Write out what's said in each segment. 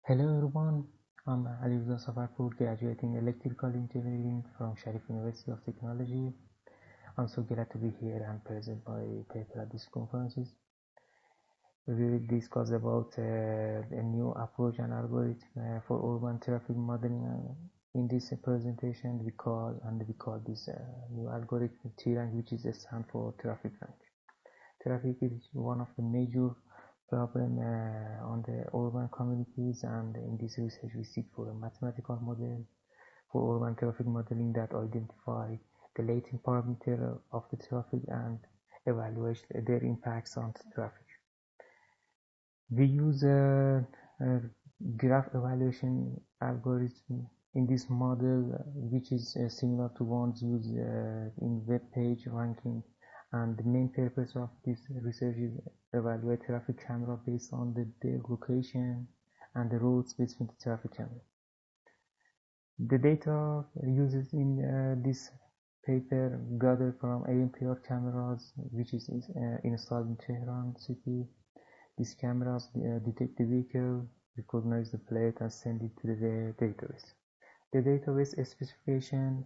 Hello everyone, I'm Alireza graduating electrical engineering from Sharif University of Technology. I'm so glad to be here and present my paper at this conference. We will discuss about a new approach and algorithm for urban traffic modeling. In this presentation, we call this new algorithm T-rank, which is a stand for traffic rank. Traffic is one of the major problem on the urban communities, and in this research we seek for a mathematical model for urban traffic modeling that identify the latent parameter of the traffic and evaluate their impacts on the traffic. We use a graph evaluation algorithm in this model, which is similar to ones used in web page ranking, and the main purpose of this research is evaluate traffic camera based on their location and the routes between the traffic camera. The data used in this paper gathered from ANPR cameras, which is installed in Tehran city. These cameras detect the vehicle, recognize the plate, and send it to the database. The database specification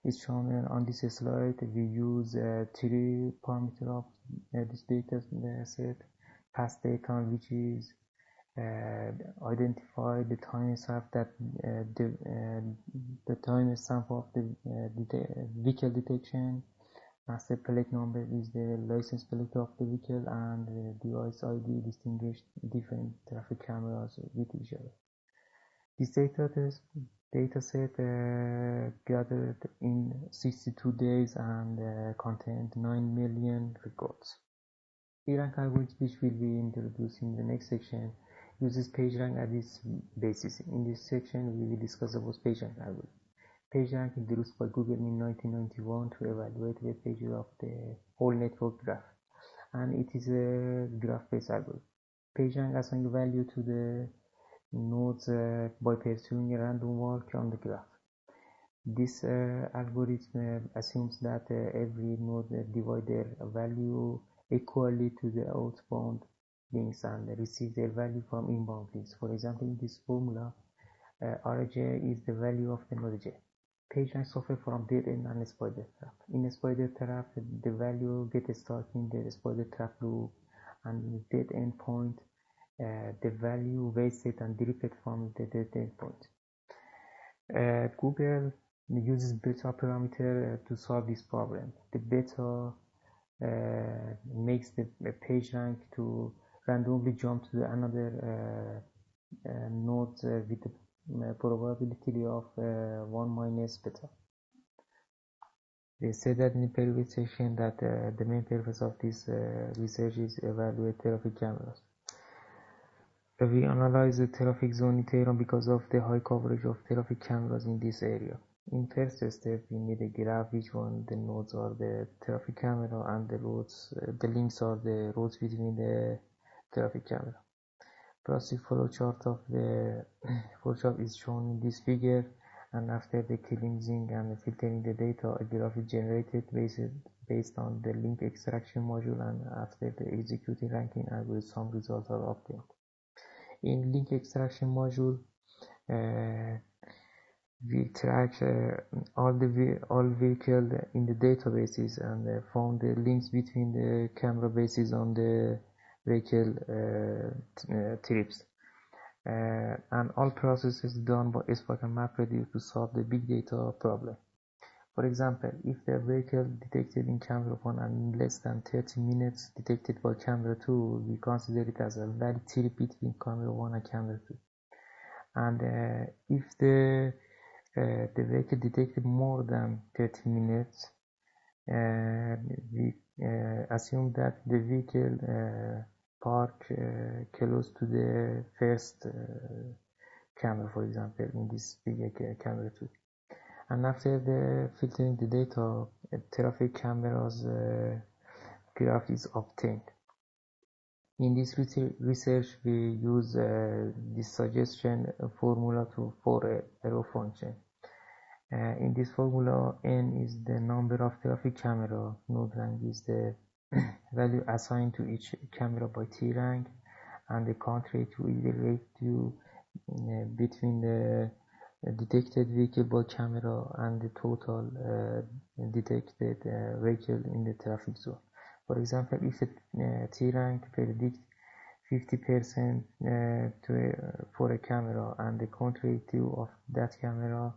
is shown on this slide. We use three parameters of this data set: past data, which is identify the time stamp that the time stamp of the vehicle detection. Master plate number is the license plate of the vehicle, and the device ID distinguish different traffic cameras with each other. This data set gathered in 62 days and contained 9 million records. PageRank algorithm, which will be introduced in the next section, uses PageRank as its basis. In this section, we will discuss about PageRank algorithm. PageRank introduced by Google in 1991 to evaluate web pages of the whole network graph, and it is a graph-based algorithm. PageRank assigns value to the nodes by pursuing a random walk on the graph. This algorithm assumes that every node divides their value equally to the outbound links and receives their value from inbound links. For example, in this formula, Rj is the value of the node j. PageRank suffers from dead end and spider trap. In a spider trap, the value gets stuck in the spider trap loop, and in the dead end point, the value wasted and deleted from the dead end point. Google uses beta parameter to solve this problem. The beta makes the PageRank to randomly jump to another node with the probability of 1 minus beta. We said that in the previous section that the main purpose of this research is evaluate traffic cameras. We analyze the traffic zone in Tehran because of the high coverage of traffic cameras in this area. In first step, we need a graph which one the nodes are the traffic camera and the roads, the links are the roads between the traffic camera. Process flowchart of the flowchart is shown in this figure, and after the cleansing and filtering the data, a graph is generated based on the link extraction module, and after the executing ranking algorithm, some results are obtained. In link extraction module, we track all vehicles in the databases and found the links between the camera bases on the vehicle trips. And all processes done by Spark and MapReduce to solve the big data problem. For example, if the vehicle detected in camera 1 and in less than 30 minutes detected by camera 2, we consider it as a valid trip between camera 1 and camera 2. And if the vehicle detected more than 30 minutes, we assume that the vehicle parked close to the first camera, for example, in this big camera 2. And after the filtering the data, traffic cameras graph is obtained. In this research, we use this suggestion formula for a row function. In this formula, n is the number of traffic camera, node rank is the value assigned to each camera by T rank, and the count rate to iterate to between the detected vehicle by camera and the total detected vehicle in the traffic zone. For example, if a T-rank predicts 50% for a camera and the contrary of that camera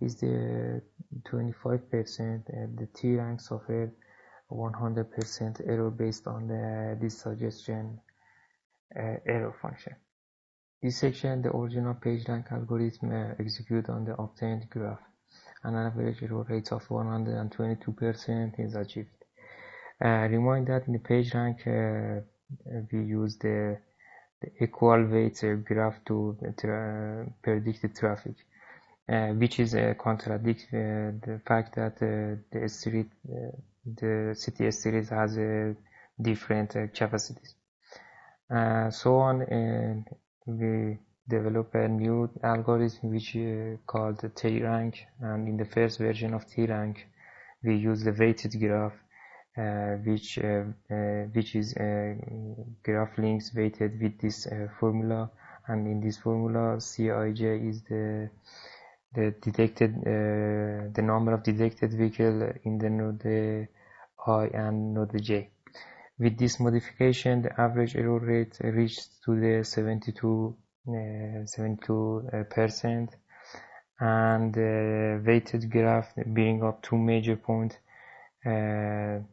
is the 25%, the T-rank suffered 100% error based on this suggestion error function. This section, the original PageRank algorithm executed on the obtained graph. An average error rate of 122% is achieved. Remind that in the PageRank we use the equal weight graph to predict the traffic, which is contradicts the fact that the city series has different capacities. So on, we develop a new algorithm which called T-rank, and in the first version of T-rank we use the weighted graph, which is graph links weighted with this formula, and in this formula Cij is the detected the number of detected vehicle in the node I and node J. With this modification, the average error rate reached to the 72%, and the weighted graph bring up two major points. And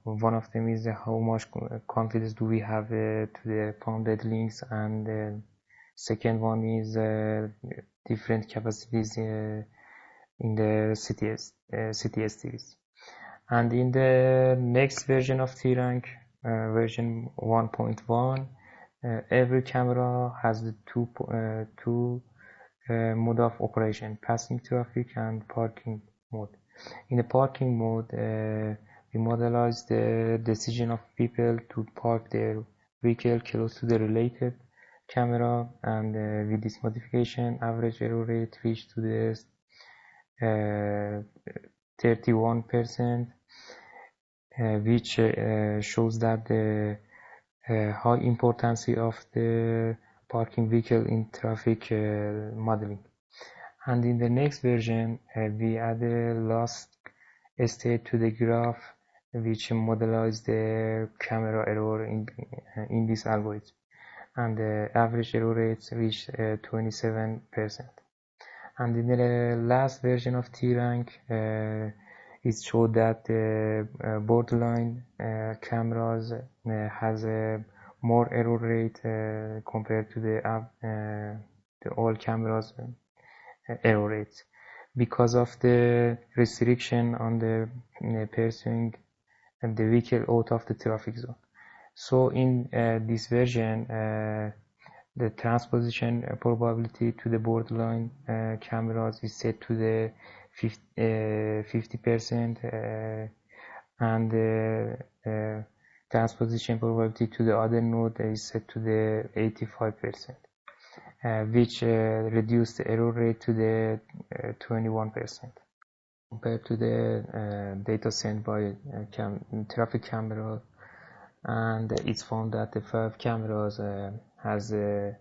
one of them is how much confidence do we have to the founded links, and the second one is different capacities in the CTS series. And in the next version of T-rank, version 1.1, every camera has the two mode of operation: passing traffic and parking mode. In the parking mode, we modelize the decision of people to park their vehicle close to the related camera, and with this modification, average error rate reached to the 31%, which shows that the high importance of the parking vehicle in traffic modeling. And in the next version, we add a last state to the graph, which modelize the camera error in this algorithm, and the average error rates reach 27%. And in the last version of T-rank, it showed that the borderline cameras has a more error rate compared to the all cameras error rates, because of the restriction on the pursuing the vehicle out of the traffic zone. So in this version, the transposition probability to the borderline cameras is set to the 50%, and the transposition probability to the other node is set to the 85%, which reduced the error rate to the 21% compared to the data sent by traffic camera. And it's found that the 5 cameras has a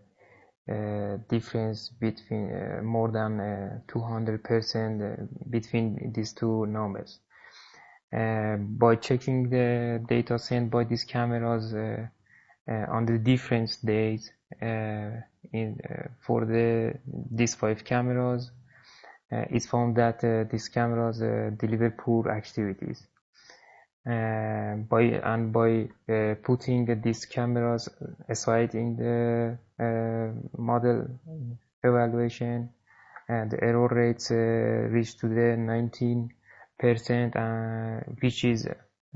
difference between more than 200% between these two numbers. By checking the data sent by these cameras on the different days for these 5 cameras, it's found that these cameras deliver poor activities. By putting these cameras aside in the model evaluation, the error rates reach to the 19%, which is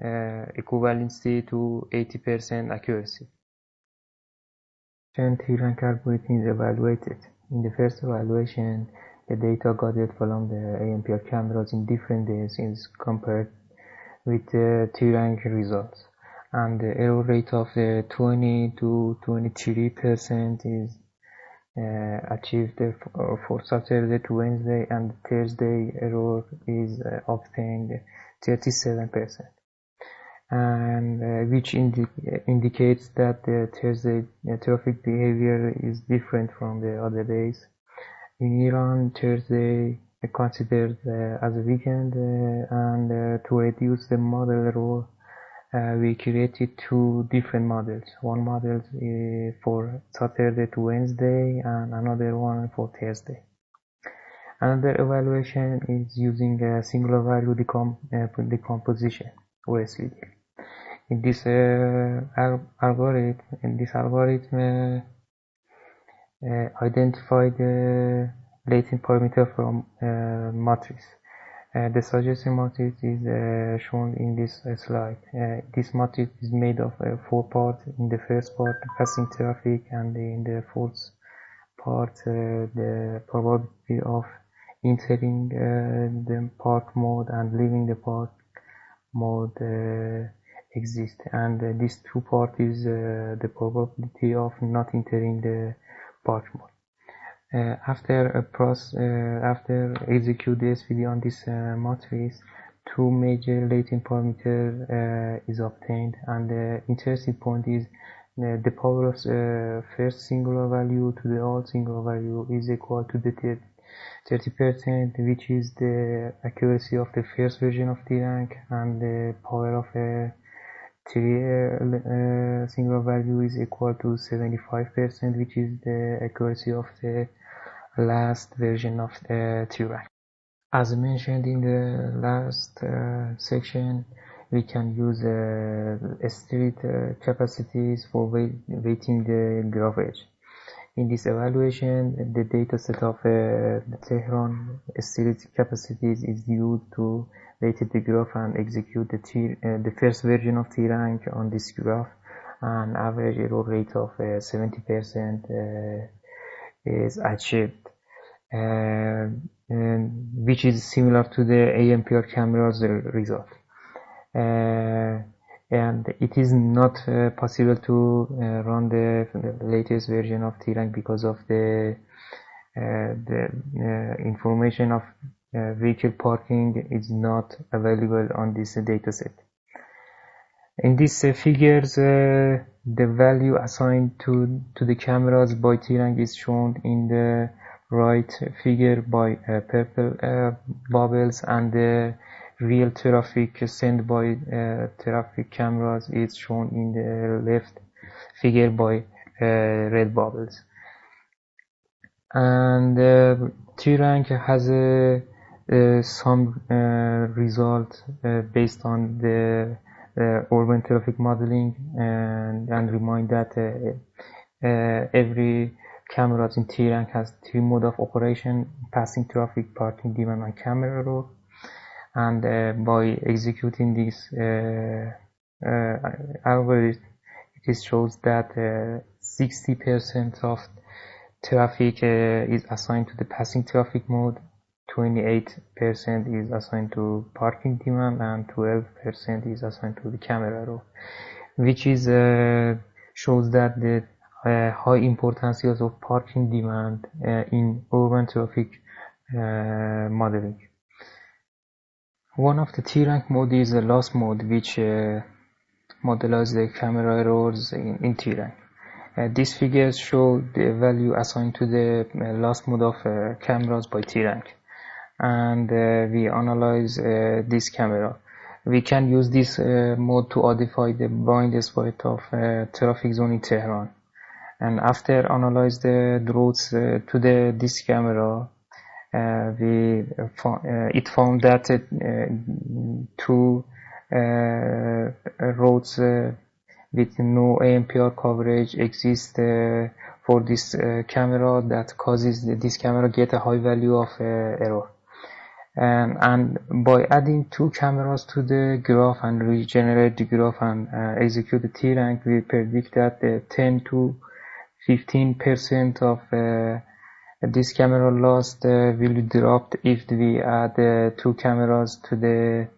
equivalency to 80% accuracy. T-rank algorithm is evaluated. In the first evaluation, the data gathered from the ANPR cameras in different days is compared with the T-rank results, and the error rate of the 20 to 23% is achieved for Saturday to Wednesday, and Thursday error is obtained 37%. and which indicates that the Thursday traffic behavior is different from the other days. In Iran, Thursday considered as a weekend, and to reduce the model error, we created two different models. One model for Saturday to Wednesday and another one for Thursday. Another evaluation is using a singular value decomposition, or SVD. In this algorithm identify the latent parameter from matrix. The suggested matrix is shown in this slide. This matrix is made of 4 parts. In the first part, passing traffic, and in the fourth part, the probability of entering the park mode and leaving the park mode exist, and these two parts is the probability of not entering the park mode. After execute the SVD on this matrix, two major latent parameter is obtained, and the interesting point is the power of first singular value to the all singular value is equal to the 30%, which is the accuracy of the first version of T-rank, and the power of a singular value is equal to 75%, which is the accuracy of the last version of the T-rank. As mentioned in the last section, we can use street capacities for weighting the graph edge. In this evaluation, the dataset of the Tehran street capacities is used to weight the graph and execute the first version of T-rank on this graph. An average error rate of 70% is achieved, which is similar to the AMPR camera's result. And it is not possible to run the latest version of T-rank because of the information of vehicle parking is not available on this dataset. In these figures, the value assigned to the cameras by T-rank is shown in the right figure by purple bubbles, and the real traffic sent by traffic cameras is shown in the left figure by red bubbles. And T-rank has some result based on the urban traffic modeling, and remind that every cameras in T-rank has 3 modes of operation: passing traffic, parking demand, and camera error. And by executing this algorithm, it shows that 60% of traffic is assigned to the passing traffic mode, 28% is assigned to parking demand, and 12% is assigned to the camera error, which is shows that the high importance of parking demand in urban traffic modeling. One of the T-rank mode is the loss mode, which models the camera errors in T-rank. These figures show the value assigned to the loss mode of cameras by T-rank, and we analyze this camera. We can use this mode to identify the blind spot of traffic zone in Tehran. And after analyze the routes to this camera, it found that 2 roads with no AMPR coverage exist for this camera, that causes this camera get a high value of error. And by adding 2 cameras to the graph and regenerate the graph and execute the T-rank, we predict that 10 to 15% of this camera loss will be dropped if we add 2 cameras to the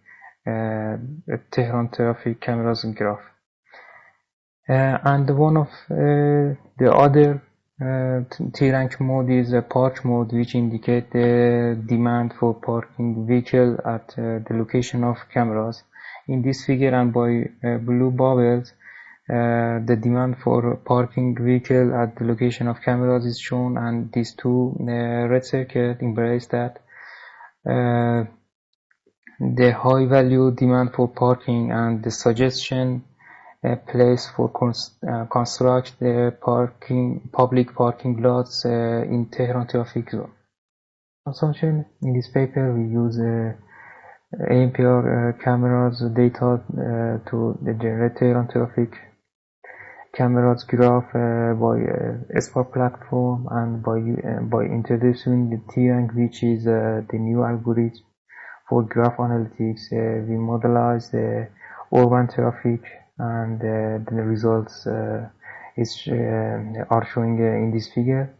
Tehran traffic cameras graph. And one of the other T-rank mode is a park mode, which indicate the demand for parking vehicle at the location of cameras. In this figure and by blue bubbles, the demand for parking vehicle at the location of cameras is shown, and these two red circles embrace that. The high value demand for parking and the suggestion place for construct public parking lots in Tehran traffic zone. Consumption in this paper we use ANPR cameras data to generate Tehran traffic cameras graph by Spark platform, and by introducing the Tiang, which is the new algorithm for graph analytics. We modelize the urban traffic, and the results are showing in this figure.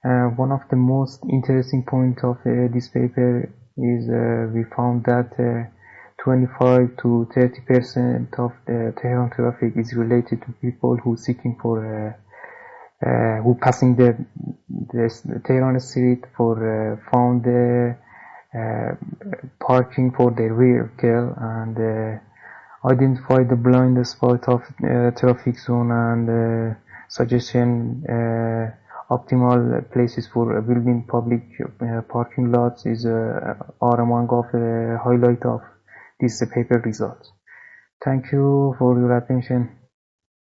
One of the most interesting points of this paper is we found that 25 to 30% of the Tehran traffic is related to people who seeking for who passing the Tehran street for found parking for their vehicle, and identify the blind spot of traffic zone, and suggestion optimal places for building public parking lots are among of the highlight of this paper results. Thank you for your attention.